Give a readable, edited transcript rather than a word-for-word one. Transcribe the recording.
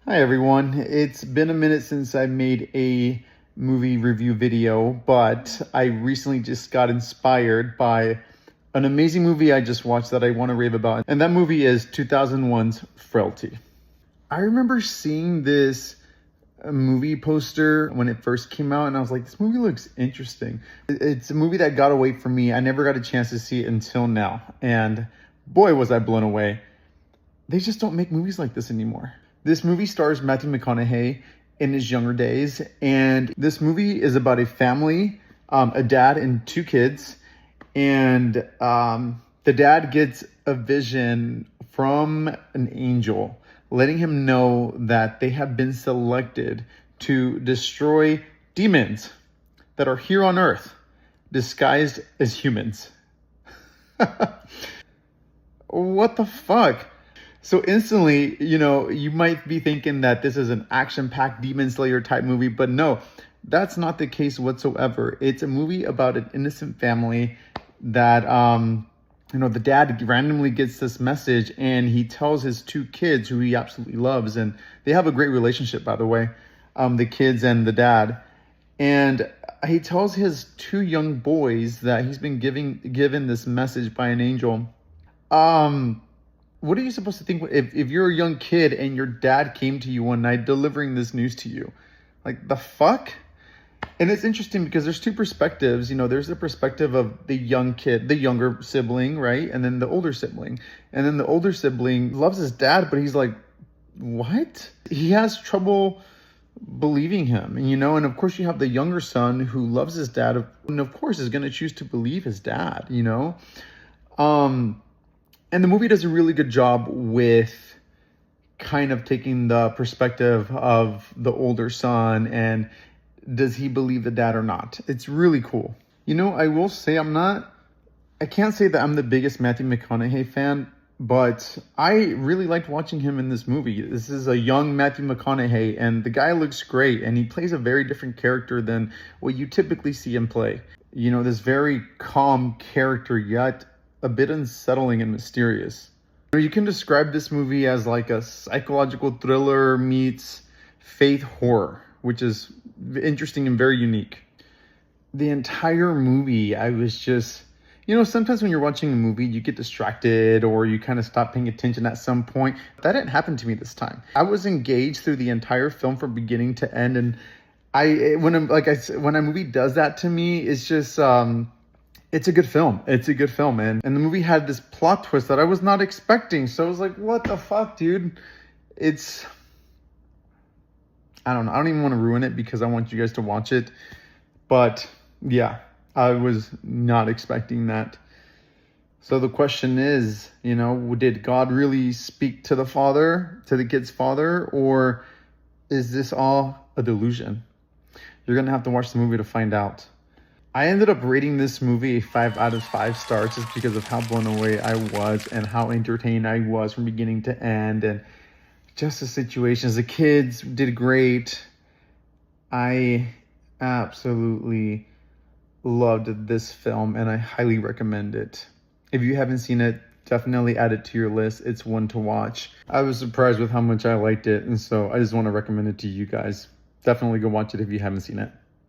Hi everyone. It's been a minute since I made a movie review video, but I recently just got inspired by an amazing movie I just watched that I want to rave about. And that movie is 2001's Frailty. I remember seeing this movie poster when it first came out and I was like, this movie looks interesting. It's a movie that got away from me. I never got a chance to see it until now. And boy, was I blown away. They just don't make movies like this anymore. This movie stars Matthew McConaughey in his younger days, and this movie is about a family, a dad and two kids, and the dad gets a vision from an angel letting him know that they have been selected to destroy demons that are here on Earth, disguised as humans. What the fuck? So instantly, you might be thinking that this is an action-packed Demon Slayer type movie, but no, that's not the case whatsoever. It's a movie about an innocent family that, the dad randomly gets this message and he tells his two kids who he absolutely loves, and they have a great relationship, by the way, the kids and the dad. And he tells his two young boys that he's been given this message by an angel. What are you supposed to think if you're a young kid and your dad came to you one night delivering this news to you? Like, the fuck? And it's interesting because there's two perspectives. There's the perspective of the young kid, the younger sibling, right? And then the older sibling. And then the older sibling loves his dad, but he's like, what? He has trouble believing him, and of course you have the younger son who loves his dad and of course is going to choose to believe his dad, And the movie does a really good job with kind of taking the perspective of the older son and does he believe the dad or not? It's really cool. I will say I can't say that I'm the biggest Matthew McConaughey fan, but I really liked watching him in this movie. This is a young Matthew McConaughey and the guy looks great and he plays a very different character than what you typically see him play. This very calm character, yet a bit unsettling and mysterious. You can describe this movie as like a psychological thriller meets faith horror, which is interesting and very unique. The entire movie, I was just, sometimes when you're watching a movie, you get distracted or you kind of stop paying attention at some point. That didn't happen to me this time. I was engaged through the entire film from beginning to end, and when a movie does that to me, it's just it's a good film. It's a good film, man. And the movie had this plot twist that I was not expecting. So I was like, what the fuck, dude? I don't know. I don't even want to ruin it because I want you guys to watch it. But yeah, I was not expecting that. So the question is, did God really speak to the kid's father, or is this all a delusion? You're going to have to watch the movie to find out. I ended up rating this movie a 5 out of 5 stars just because of how blown away I was and how entertained I was from beginning to end, and just the situations. The kids did great. I absolutely loved this film and I highly recommend it. If you haven't seen it, definitely add it to your list. It's one to watch. I was surprised with how much I liked it, and so I just want to recommend it to you guys. Definitely go watch it if you haven't seen it.